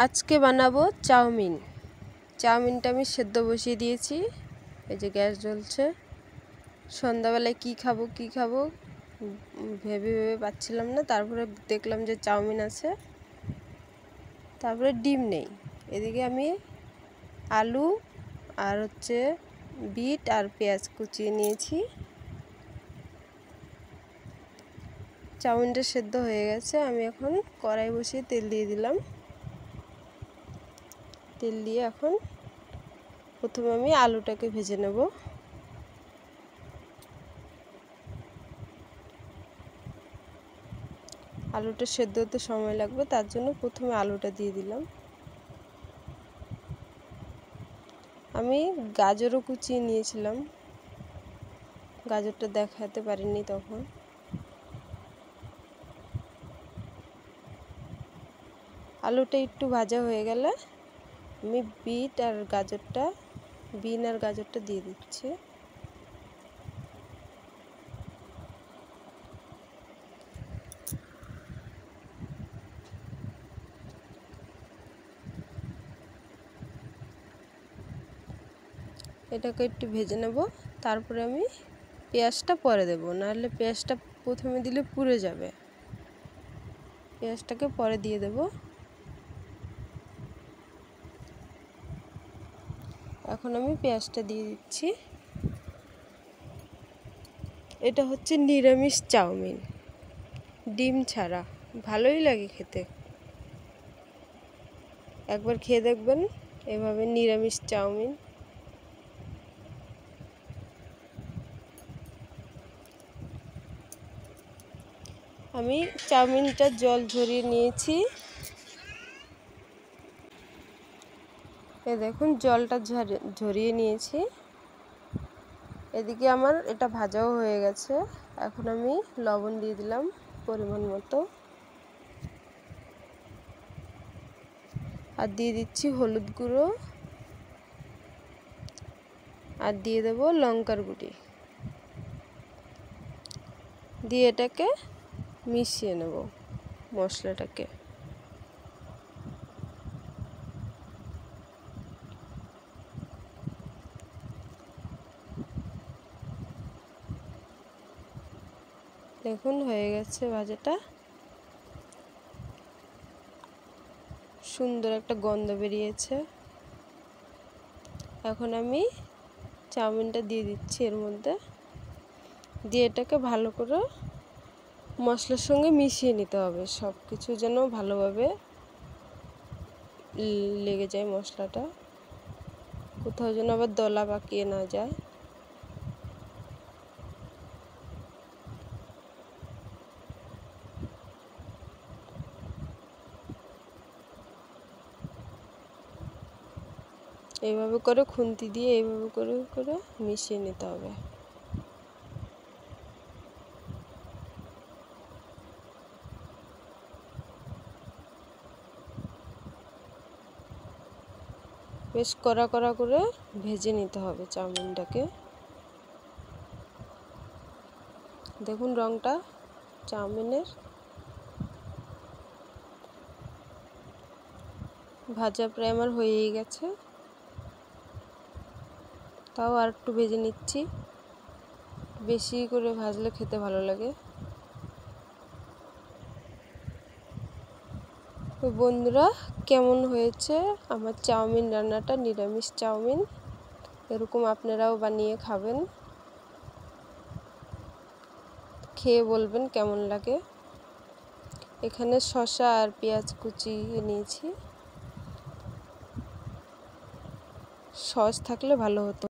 আজকে বানাবো চাউমিন। চাউমিনটা আমি সেদ্ধ বসিয়ে দিয়েছি, এই যে গ্যাস জ্বলছে। সন্ধ্যাবেলায় কি খাবো ভেবে পাচ্ছিলাম না, তারপরে দেখলাম যে চাউমিন আছে, তারপরে ডিম নেই। এদিকে আমি আলু আর বিট আর পেঁয়াজ কুচিয়ে নিয়েছি। চাউমিনটা সেদ্ধ হয়ে গেছে, আমি এখন কড়াই বসিয়ে তেল দিয়ে দিলাম। তেল দিয়ে এখন প্রথমে আমি আলুটাকে ভেজে নেব। আলুটা সেদ্ধ হতে সময় লাগবে, তার জন্য প্রথমে আলুটা দিয়ে দিলাম। আমি গাজরও কুচিয়ে নিয়েছিলাম, গাজরটা দেখাতে পারিনি তখন। আলুটা একটু ভাজা হয়ে গেলে আমি বিন আর গাজরটা দিয়ে দিচ্ছি। এটাকে একটু ভেজে নেব, তারপরে আমি পেঁয়াজটা পরে দেব, নাহলে পেঁয়াজটা প্রথমে দিলে পুড়ে যাবে। পেঁয়াজটাকে পরে দিয়ে দেব। এখন আমি পেঁয়াজটা দিয়ে দিচ্ছি। এটা হচ্ছে নিরামিষ চাউমিন, ডিম ছাড়া, ভালোই লাগে খেতে। একবার খেয়ে দেখবেন এভাবে নিরামিষ চাউমিন। আমি চাউমিনটা জল ঝরিয়ে নিয়েছি, এই দেখুন জলটা ঝরিয়ে নিয়েছি। এদিকে আমার এটা ভাজাও হয়ে গেছে। এখন আমি লবণ দিয়ে দিলাম পরিমাণ মতো, আর দিয়ে দিচ্ছি হলুদ গুঁড়ো, আর দিয়ে দেবো লঙ্কার গুঁড়ি, দিয়ে এটাকে মিশিয়ে নেব মশলাটাকে। দেখুন হয়ে গেছে ভাজাটা, সুন্দর একটা গন্ধ বেরিয়েছে। এখন আমি চাউমিনটা দিয়ে দিচ্ছি এর মধ্যে, দিয়ে এটাকে ভালো করে মশলার সঙ্গে মিশিয়ে নিতে হবে। সব কিছু যেন ভালোভাবে লেগে যায় মশলাটা, কোথাও যেন আবার দলা পাকিয়ে না যায়। এইভাবে করে খুন্তি দিয়ে এইভাবে করে মিশিয়ে নিতে হবে। বেশ কড়া করে ভেজে নিতে হবে চাউমিনটাকে। দেখুন রংটা চাউমিনের ভাজা প্রায় আমার হয়েই গেছে, তাও আর একটু ভেজে নিচ্ছি। বেশি করে ভাজলে খেতে ভালো লাগে। তো বন্ধুরা, কেমন হয়েছে আমার চাউমিন রান্নাটা, নিরামিষ চাউমিন? এরকম আপনারাও বানিয়ে খাবেন, খেয়ে বলবেন কেমন লাগে। এখানে শসা আর পেঁয়াজ কুচিয়ে নিয়েছি, সস থাকলে ভালো হতো।